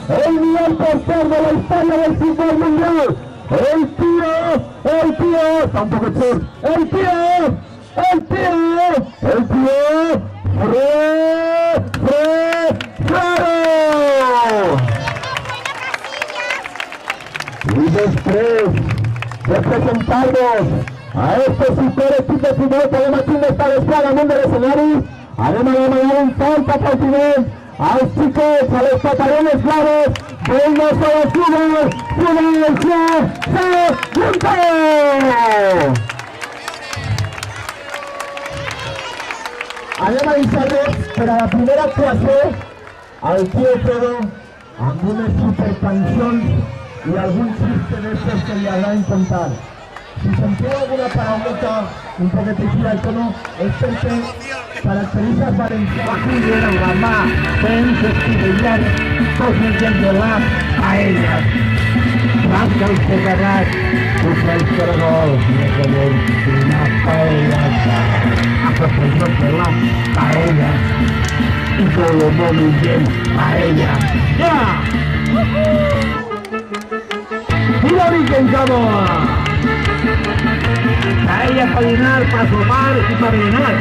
El millón tercer de la historia del fútbol mundial. El tío, está un poco chur. El tío, Y después de presentarnos a este super equipo de fútbol que además tiene esta desplegament del escenari, anem a demanar un fort aplaudiment als xiquets, a les patarones blaves del nostre futbol Junta! Anem a deixar-los per a la primera actuació al tio Fredo amb unes supercançons i algun xiste d'estos que li agraden contar. Si sentiu alguna parauleta un poquet eixida al tono, és perquè característiques valencianes amb la mà, fent escrivellar, tots els gens de l'ap, paelles. Rasca el socarrat, puja els caragols, més de vent, una paella, a professor de l'ap, paella, i tot el món gent, paella. Ja! ¡Y origen, vamos! Paella para llenar, para sopar y para rellenar.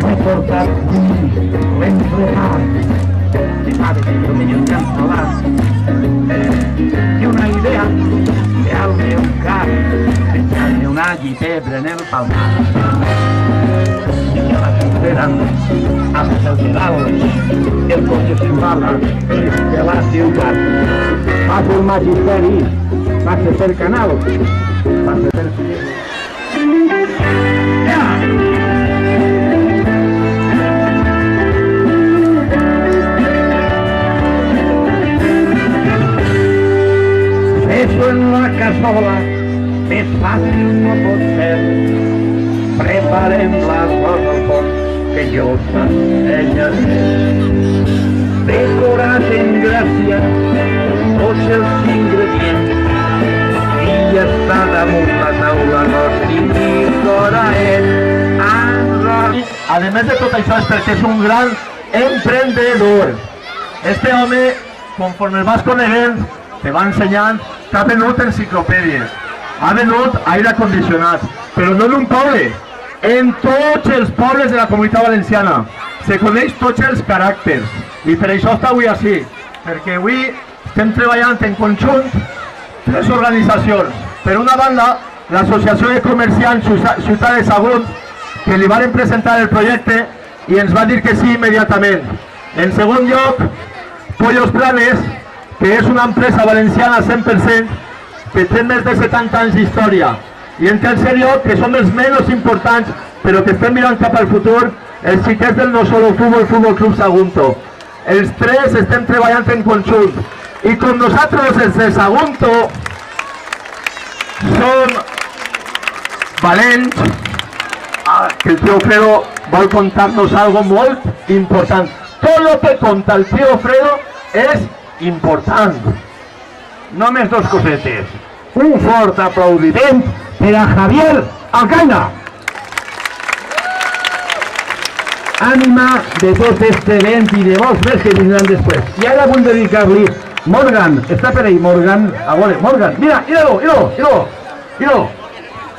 Recortar y enredar. Se sabe que yo me encanta más. Y una idea de darle un car, echarle un all y pebre en el palmar. Y que la esperan hasta el final. El cotxe s'embala de la ciutat. Passa el magisteri, passa per canal, passa per... Ja! Fes-ho en la cassola, més fàcil no pot ser. Preparem l'arròs al forn, que jo t'ensenyaré. Decorat en gràcia tots els ingredients i ja està damunt la taula nostre coraet. Además de tot això és perquè és un gran emprendedor. Este home, conforme el vas coneixent, te va ensenyant que ha venut enciclopèdies, ha venut aire condicionat, però no en un poble, en tots els pobles de la Comunitat Valenciana. Se coneix tots els caràcters i per això està avui així, perquè avui estem treballant en conjunt tres organitzacions. Per una banda, l'Associació de Comerciants Ciutat de Sagunt, que li van presentar el projecte i ens va dir que sí immediatament. En segon lloc, Pollos Planes, que és una empresa valenciana 100%, que té més de 70 anys d'història. I en tercer lloc, que són els menys importants, però que estem mirant cap al futur, els xiquets del No Solo Fútbol, Fútbol Club Sagunto. Els tres estem treballant en conjunt. I com nosaltres, els de Sagunto, som valents, que el tio Fredo vol contar-nos algo molt important. Tot lo que conta el tio Fredo és important. Només dos cosetes. Un fort aplaudiment per a Javier Alcaina. Ànima de tot este event i de molts més que vindran després. I ara vull dedicar-li Morgan, está por ahí, Morgan. A veure, Morgan, mira, mira-lo.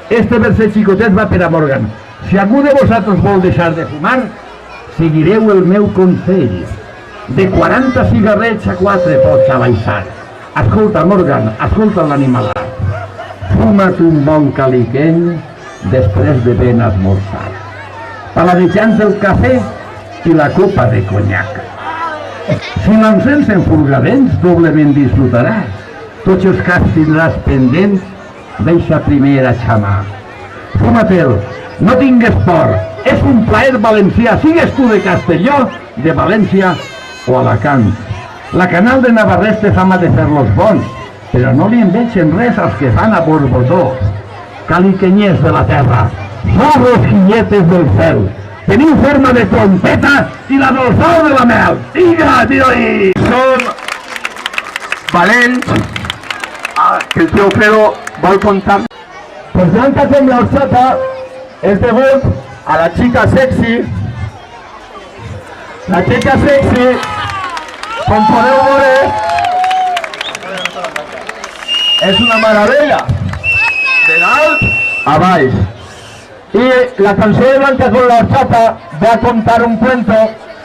Este verset xicotet va per a Morgan. Si algú de vosaltres vol deixar de fumar, seguireu el meu consell. De 40 cigarrets a 4 pots abaixar. Escolta, Morgan, escolta l'animalat. Fuma't un bon caliqueny després de ben esmorzar. Paladejant el cafè i la copa de conyac. Si l'encens en fulgadents, doblement disfrutaràs. Tots els cas tindràs pendents, deixa primer a xamar. Fuma't-el, no tingues por, és un plaer valencià, sigues tu de Castelló, de València o Alacant. La Canal de Navarrés té fama de fer-los bons, però no li envegen res als que fan a Borbotó. Caliquenyers de la terra, sou rosquilletes del cel, teniu forma de trompeta i la dolçor de la mel. Vinga, tira-hi! Som valents, que el tio Fredo vol contar. Pues Blanca com la horchata es degut a la chica sexy. La chica sexy, com podeu veure, és una meravella. De dalt a baix. Y la canción de Blanca con la horchata va a contar un cuento,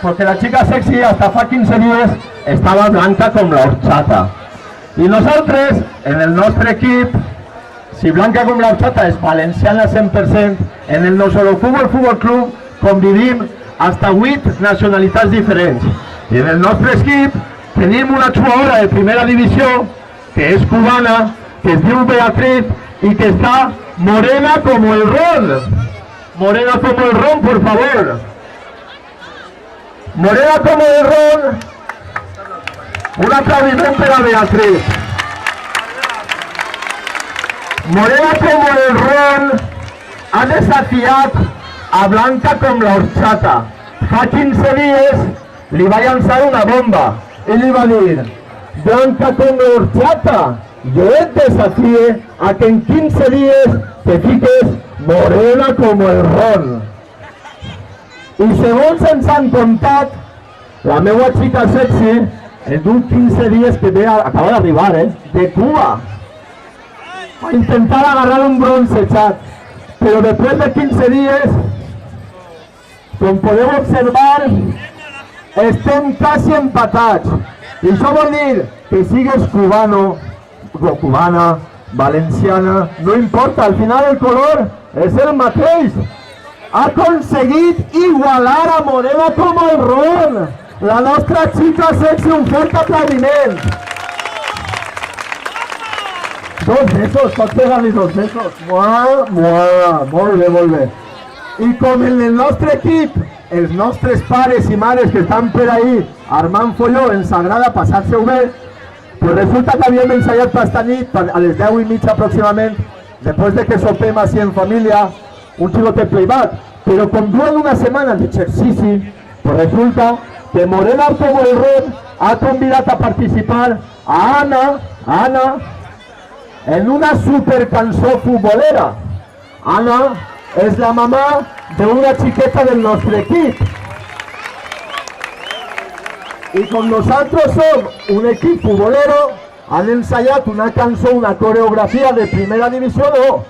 porque la chica sexy hasta fa 15 días estaba blanca con la horchata. Y nosotros, en el nostre equip, si Blanca com la horchata és valenciana 100%, en el Nosolo Fútbol Club convivim hasta 8 nacionalitats diferents. I en el nostre equip tenim una jugadora de primera divisió, que és cubana, que es diu Beatriz y que está morena como el ron. Morena como el ron, por favor. Morena como el ron. Un aplaudiment per a Beatriz. Morena como el ron ha desafiat a Blanca com la horchata. Fa 15 dies li va llançar una bomba i li va dir: Blanca com la horchata, jo et desafie a que en 15 dies te fiques morena como el ron. I segons ens han contat, la meua xica sexy en un 15 dies que ve, acaba d'arribar, de Cuba, a intentar agarrar un bronzejat, pero después de 15 días, com podeu observar, estem quasi empatats. I això vol dir que sigues cubano, o cubana, valenciana, no importa, al final el color és el mateix. Ha aconseguit igualar a Morena com el ron. La nostra xica sexy, un fort aplaudiment. 2 besos, pots pegar-li 2 besos. Molt bé, molt bé. I com en el nostre equip, els nostres pares i mares que estan per ahí armant folló, ens agrada passar-se-ho bé, pues resulta que havíem ensaiat per esta nit, a les 10:30 aproximadament, després de que sopem així en família, un xicotet playback, però com duen una setmana d'exercici, pues resulta que Morena como el ron ha convidat a participar a Ana, en una super cançó futbolera. Ana és la mamà d'una xiqueta del nostre equip. I com nosaltres som un equip futbolero, han ensayat una cançó, una coreografia de primera divisió, no,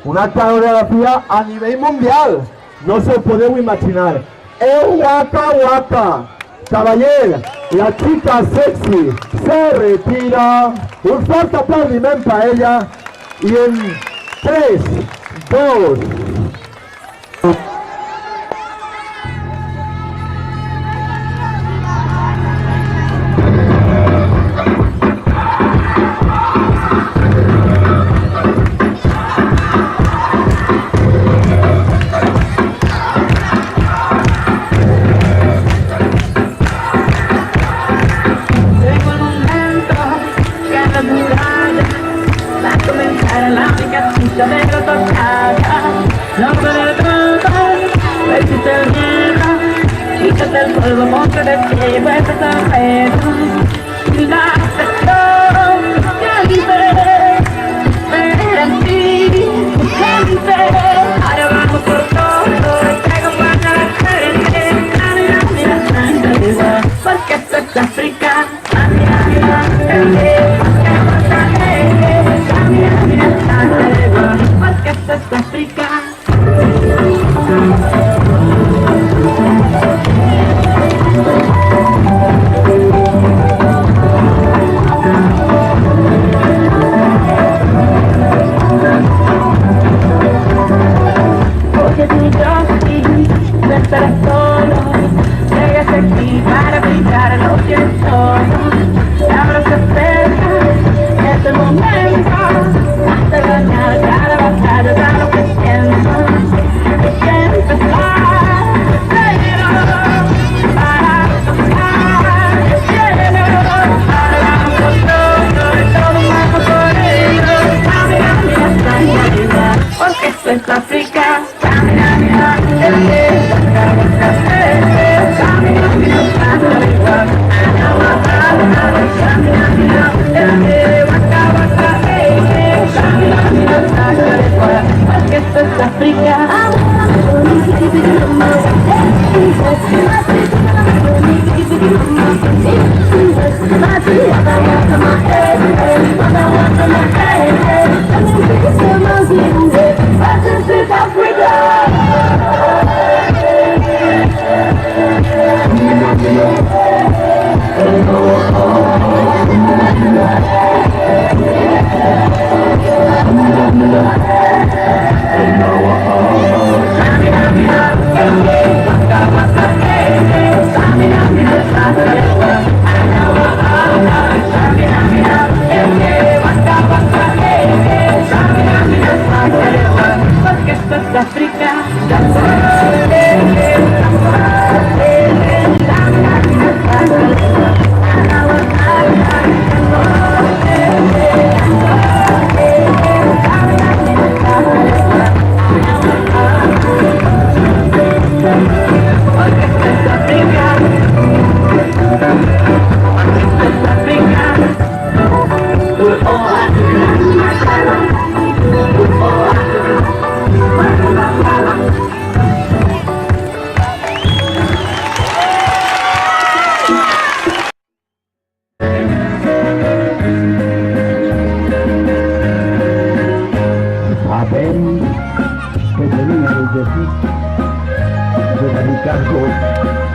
una coreografia a nivell mundial. No se ho podeu imaginar. Waka waka. Cavaller, la chica sexy se retira. Un fuerte aplaudiment para ella. Y en 3, 2... del polvo, monstruo de pie, y vueltas a ver. La aceptación, ya dice, en ti, ya dice, ahora vamos por todo, te acompaña la gente, porque esto es África,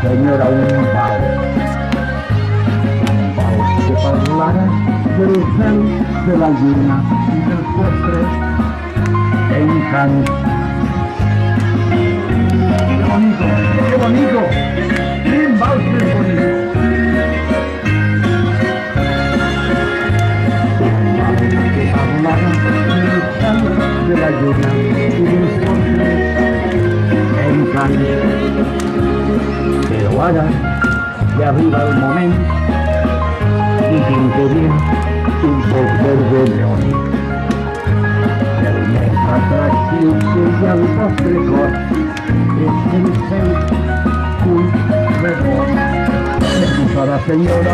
senyora, un bau que parlara del cel, de la lluna i dels vostres encants. ¡Qué bonito! ¡Qué vals més bonito! Que parlava del cel, de la lluna i dels vostres encants. Però ara ja arriba el moment i t'impedir un poc vermellón. El més atractiu que hi ha al vostre cor és el seu cul redó. Excusada senyora,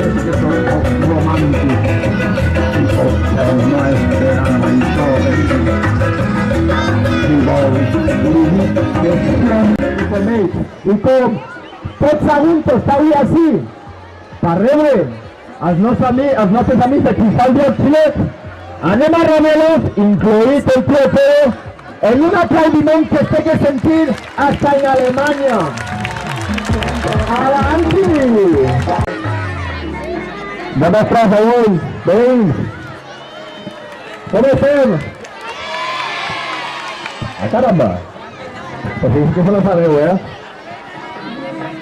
és que soc poc romàntic i potser no esperava això de mi. Si vols, li dic que sí. I com tots adultos estàu així per rebre els nostres amics de Cristal Dioxide, anem a rebre-los, incluït el tío Pedro, en un aplaudiment que sé que sentir hasta en Alemanya. Adelante! Com estàs avui, veïns? Com estem? Caramba! Pues sí, que se lo sabeu,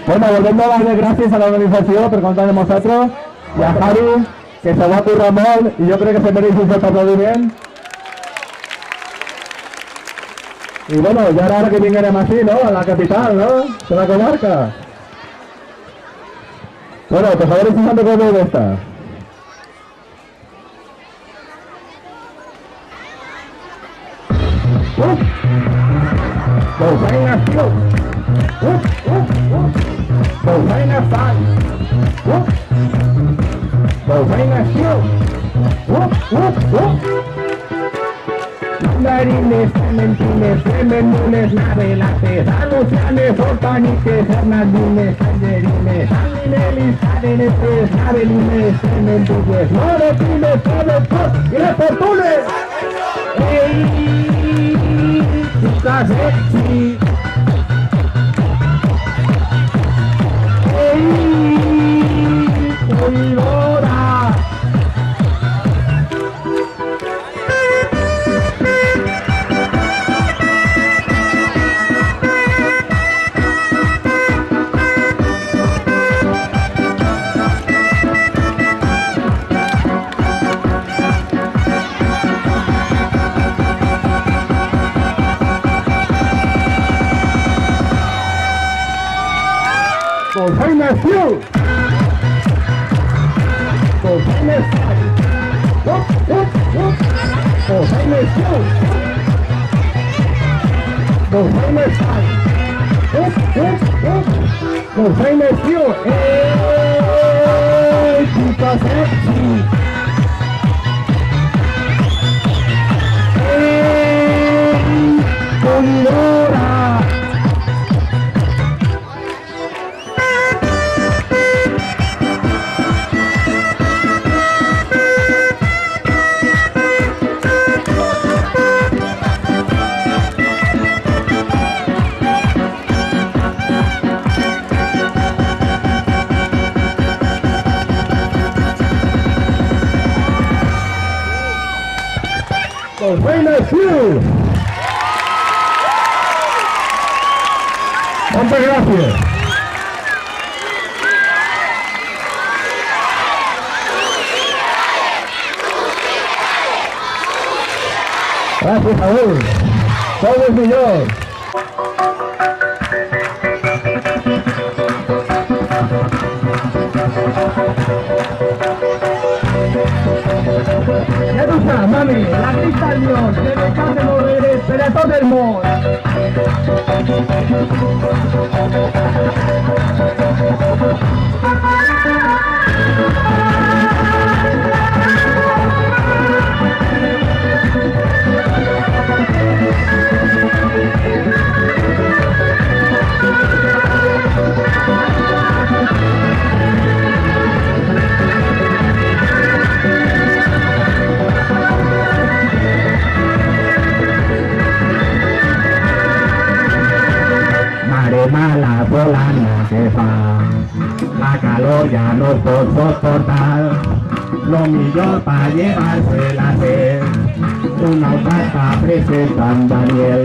Bueno, volvemos a darle gracias a la organización por contar de nosotros y a Javi, que se va a currar molt y yo creo que se merece un fuerte aplaudiment. Y bueno, ya era hora que viniéramos así, ¿no? A la capital, ¿no? De la comarca. Bueno, pues a ver si sabe cómo es esta. Pues venga, tío. Pues venga, fan. Pues venga, tío. Mandarines, clementines, tremendules, navelates, anuncianes, orpaniques, hernandines, tangerines, sanguinelis, cadenetes, nabelines, tremendules, moretines, pobrecos y reportunes. ¡Ey! ¡Chica sexy! ¡Ey! ¡Oidora! Nació chica sexy. Condora. Buenas noches. Muchas gracias. Gracias, Saúl. Todos millón. Ja tu saps, mami, la Cristal Dios, que me cante morreres per a tot el món. Mala volando, se fa llevarse la sed. Una altra presentant Daniel,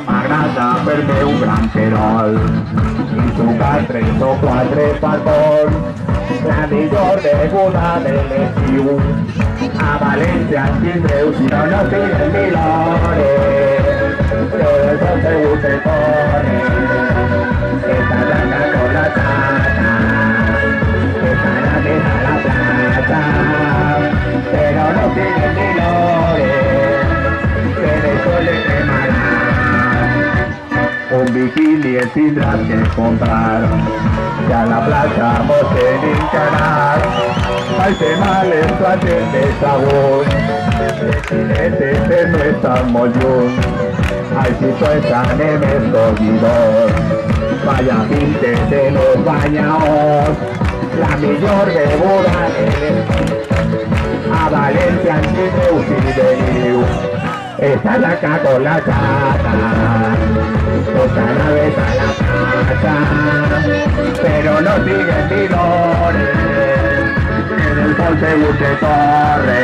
m'agrada fer-me un gran querol i jugar 3 o 4 partons. La millor beguda de l'estiu a València en tindreu, si no, no sigues milores, però el sol segur que corre. Esta blanca con la tata, estará a la plata, pero no sigues milores, que de sol le quemará. Un bikini el tindràs que comprar, y a la playa vos en canal. Ay, qué mal es la gente sabor, este no está muy lluny. Ay, si soy tan escogidor, vaya pinte de los bañaos, la mejor beguda a Valencia en Tindreu si veniu. Esta es la con la chata, esta nave está la casa, pero no siguen milores, en el sol segur que corre.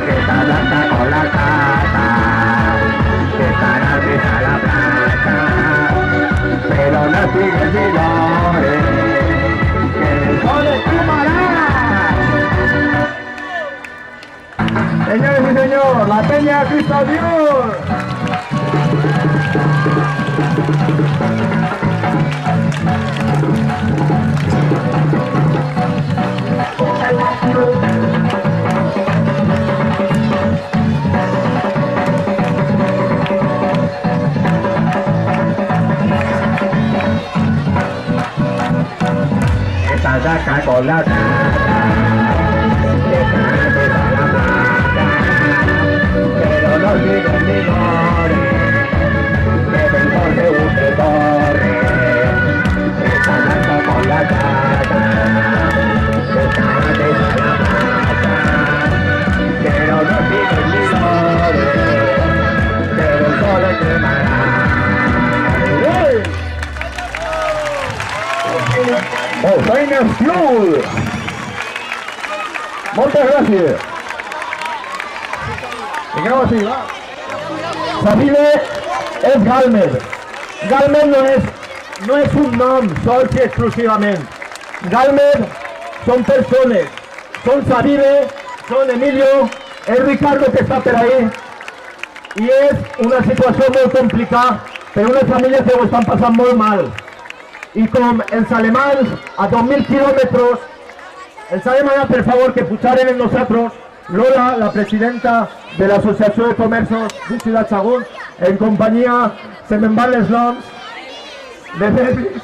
Esta blanca con la chata, esta nave está la plaza, pero no siguen milores, en el sol es quemará. Señores y señores, la Peña Cristo Dios. Esta saca con la tata, pero no siguen milores, que mejor se use corre. Esta blanca con la chata, esta besa la plata, pero no siguen milores, pero el sol le quemará. Oceanes Fuel. Muchas gracias. ¿Y qué vamos a decir? Sabine es Galmer. Galmer no es un nom sols y exclusivamente. Galmer son personas. Son Sabine, son Emilio, es Ricardo que está por ahí. Y es una situación muy complicada, pero unas familias que lo están pasando muy mal. Y con els alemans a 2.000 kilómetros, els alemans, por favor, que pucharen en nosotros, Lola, la presidenta de la Asociación de Comercios de Ciudad Sagún, en compañía, se me van les noms, de Febris,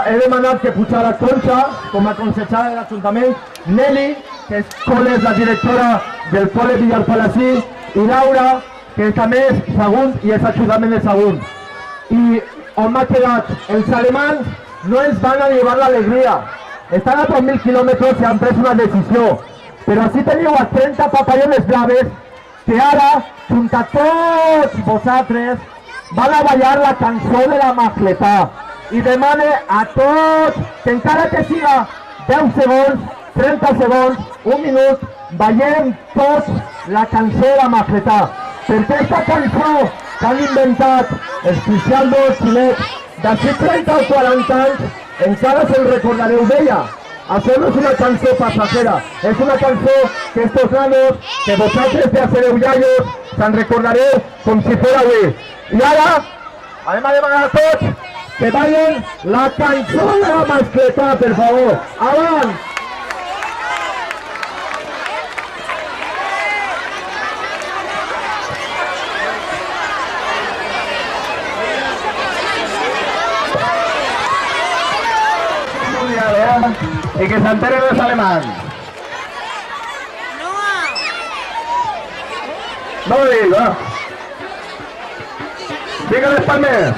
he demanat que puchara Concha, com a consellera de l'Ajuntament, Nelly, que és la directora del Cole Villarpalací, i Laura, que també és Sagún i és Ajuntament de Sagún. I on m'ha quedat, els alemans no ens van a llevar l'alegria. Estan a 2.000 quilòmetres i han pres una decisió. Però així teniu a 30 papallones blaves que ara, junt a tots vosaltres, van a ballar la cançó de la Macletà. I demane a tots que encara que siga 10 segons, 30 segons, un minut, ballem tots la cançó de la Macletà. Perquè aquesta cançó que han inventat els cristianos xilets d'ací 30 o 40 anys, encara se'n recordareu d'ella. Això no és una cançó passajera, és una cançó que estos nanos, que vosaltres ja sereu iaios, se'n recordareu com si fos avui. I ara, anem a demanar a tots que ballen la cançó de la Macletà, per favor. Avant! Y que se enteren los alemanes. No lo digo, ¿eh? Dígales también.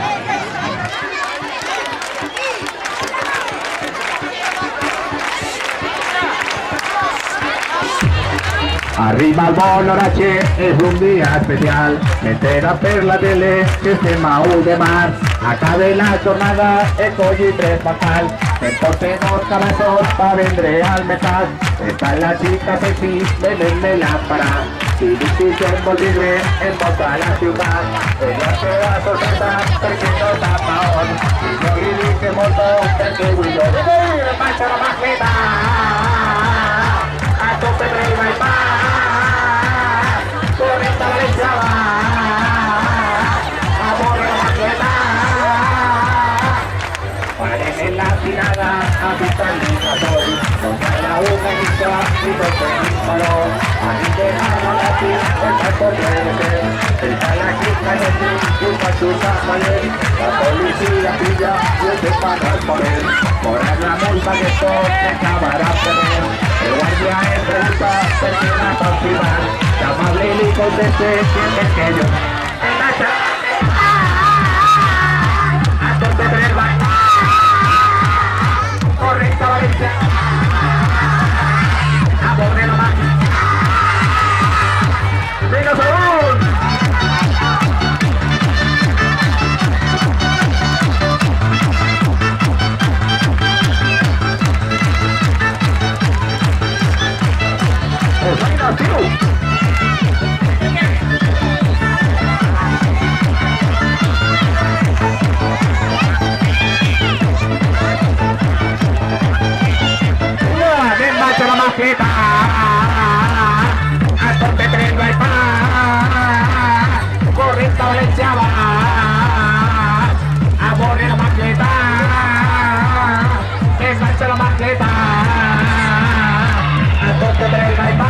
Arriba el bon oratge, és un dia especial. M'entera per la tele que estem a 1 de març. Acabe la jornada, he collit 3 bacals. Entonces dos cabezos pa' vendré al metal. Está la chica sexy, venenme lámpara. Si difícil volveré en toda la ciudad. Ella se va a sorpresa, perdiendo tapaón. Y yo viví que moto, perché guido. Le paso la maqueta. A tope prima y paz. Correcta Valenciaga. Amor de la maqueta. Parece la tirada, habitalizador. Donde la una inicia y dos se disparó. Ahí dejamos la tira, el paso de está la chica de ti, y pa' su valer. La policía pilla y el que paga por él. Cobrar la multa que esto se acabará a tener. El guardia es pregunta, persona confirmar. Llama a Lili y conteste, sientes que yo. Engancha. A tope del baño. Correcta Valencia. A poner más. ¡Venga, Saúl! ¡Venga, tío! ¡Ven, macho, la maqueta! ¡A tope tren no hay paz! ¡Correcta Valenciaga! ¡Amor de la maqueta! ¡Engancha la maqueta! ¡A tope tren no hay paz!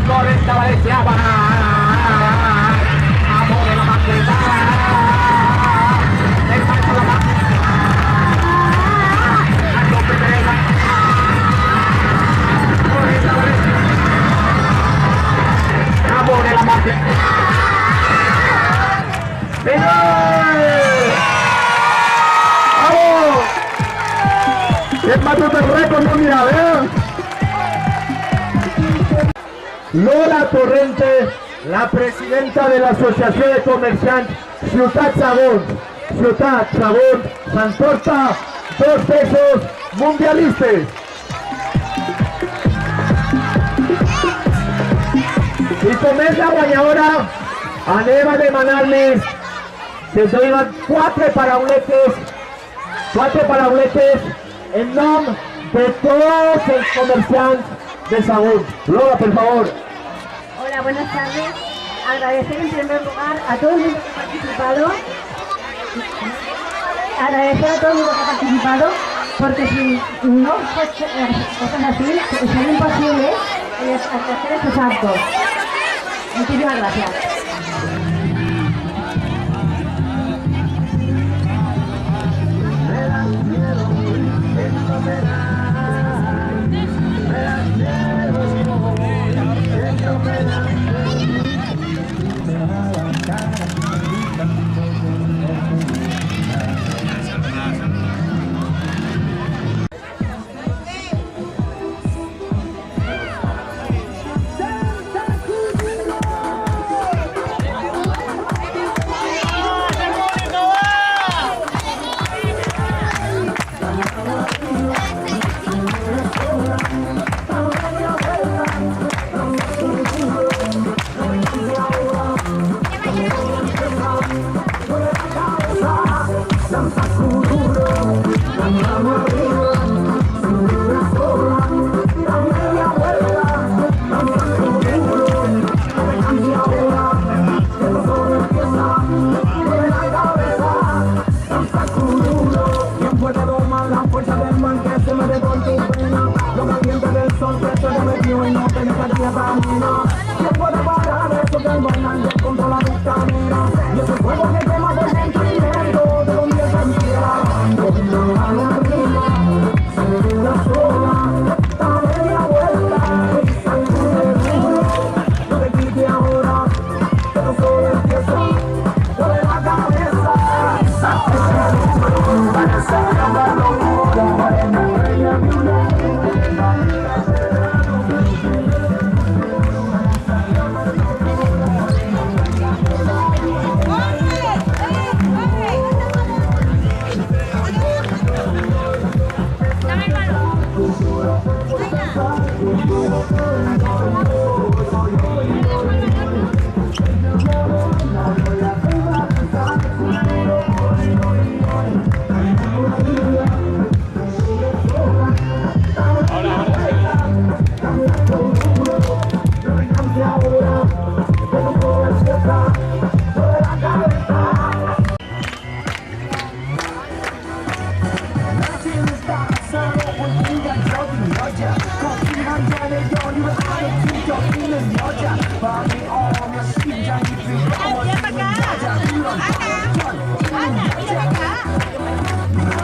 ¡Correcta Valenciaga! ¡Amor de la maqueta! ¡Engancha la maqueta! ¡A tope tren no hay paz! ¡Correcta Valenciaga! ¡Amor de la maqueta! ¡Vamos! ¡Es Matute récord mundial, Lola Torrente, la presidenta de la Asociación de Comerciantes Ciutat Sabón, s'emporta 2 pesos mundialistes. I com és la guanyadora, anem a demanar-les que ens donen 4 parauletes en nom de tots els comerciants de Sagunt. Lola, por favor. Hola, buenas tardes. Agradecer en primer lugar a todo el mundo que ha participado. Porque si no fuese cosas así, sería imposible hacer estos actos. Muchísimas gracias.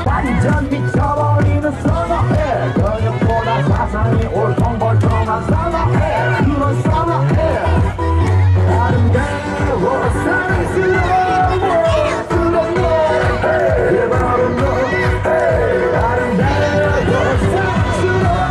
완전 미쳐버리는 선어해 저녁보다 사상이 올통벌통한 선어해 그런 선어해 아름다워 사랑스러워 그런 너의 바로 너 아름다워 사랑스러워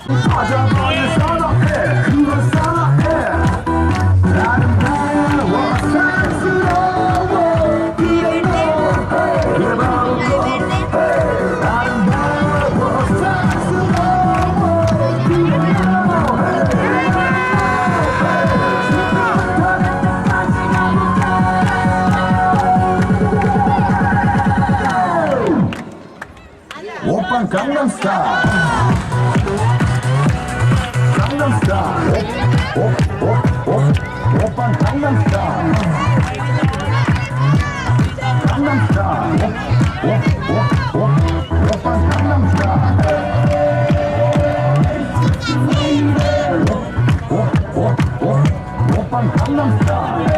그런 빠져버린 선어해 그런 선어해 아름다워 사랑스러워 그런 너의 바로 너 아름다워 사랑스러워 그런 너 오빤 강남스타일 강남스타일 오빤 강남스타일 강남스타일 오빤 강남스타일 오빤 강남스타일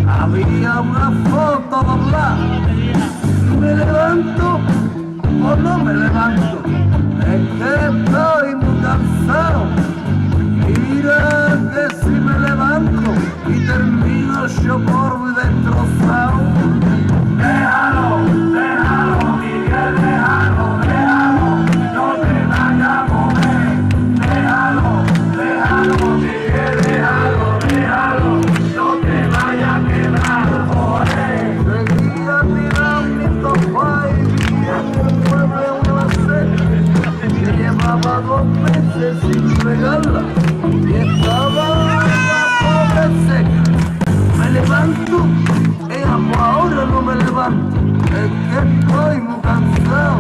había una foto doblada. ¿Me levanto o no me levanto? Es que estoy muy cansado. Mira que si me levanto y termino yo por destrozado. Déjalo, déjalo, Miguel, déjalo, déjalo, no te vayas a mover. Déjalo, déjalo, Miguel, déjalo, déjalo, no te vayas a quedar, joder. Seguía tirando mi sofá y vivía en un mueble una seca que llevaba 2 meses sin regarla y estaba la pobre seca. Me levanto, ahora no me levanto, es que estoy muy cansado.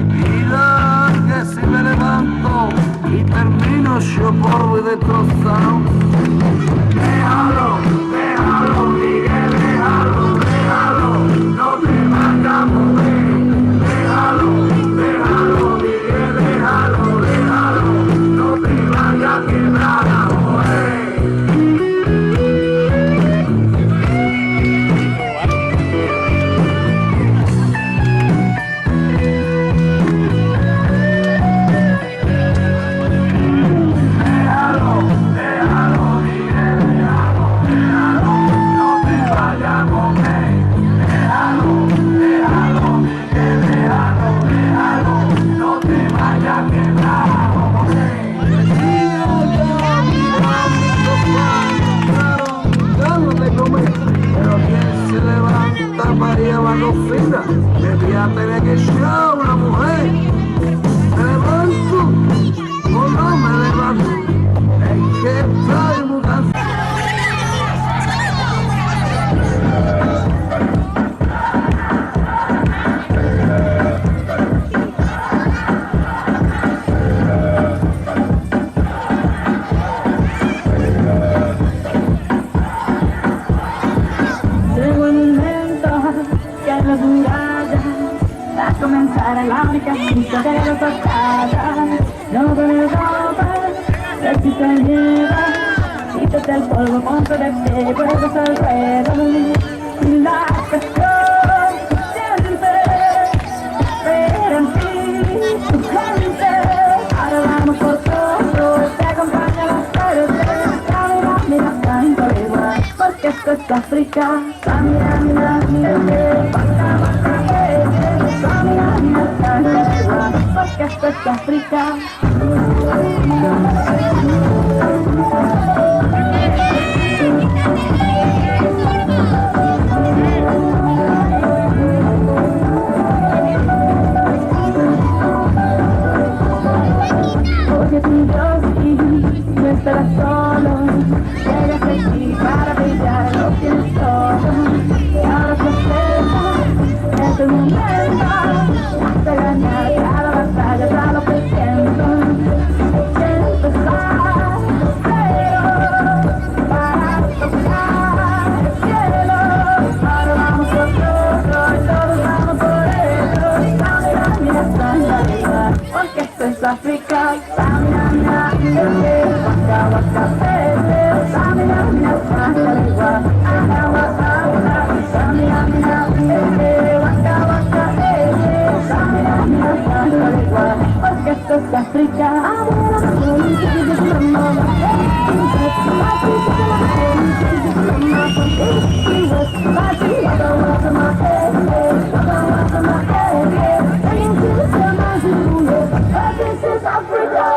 Mira que si me levanto y termino yo por destrozado. Déjalo, déjalo, Miguel, déjalo, déjalo, no te vayas a mover. Déjalo, déjalo, Miguel, déjalo, déjalo, no te vayas a quebrar, joder. Debía tener que ser una mujer. Me levanto o no me levanto, es que estoy muy cansado. Llegó el momento que la durada va a comenzar la única pista de la tocada. No puedes robar, si te lleva, quítate el polvo, ponte de pie, vuelves al ruedo. Y la canción siempre espera en ti, tu gente. Ahora vamos por todo, te acompaña la suerte. Mira, tanto igual, porque esto es África. Mira, mira, mira, mira, esto es África. Porque tú y yo sí, no estarás solo. Llegas aquí para brillar, lo tienes todo. Y ahora proceso, es el momento de ganar cada batalla, cada lo que siento. Quiero empezar de cero para tocar el cielo. Ahora vamos por todo y todos vamos por eso. Dame esta vida, porque esto es África. Waka waka baby, samina mina sangalewa. Waka waka, samina mina baby, waka waka baby, samina mina sangalewa. Porque esto es África. This is Africa.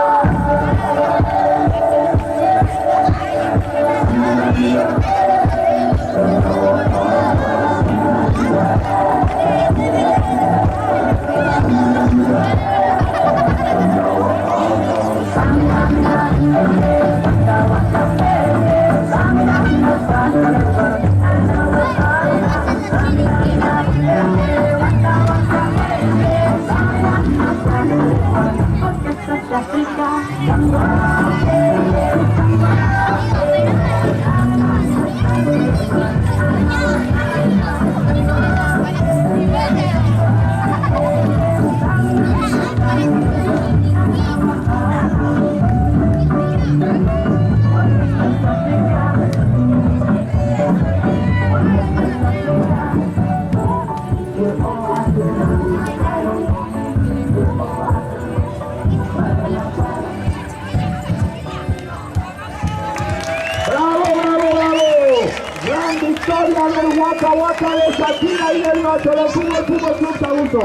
Victoria del Waka Waka de Shakira y el Nacho, lo tuvo un segundo.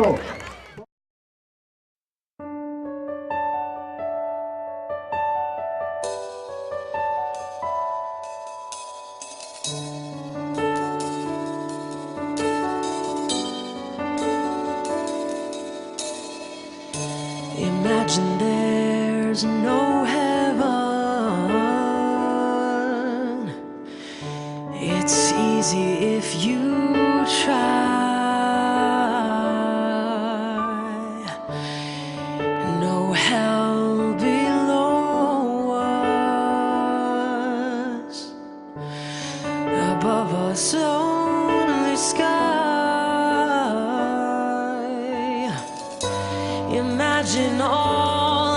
Imagine there's no heaven. It's easy if you try. No hell below us. Above us only sky. Imagine all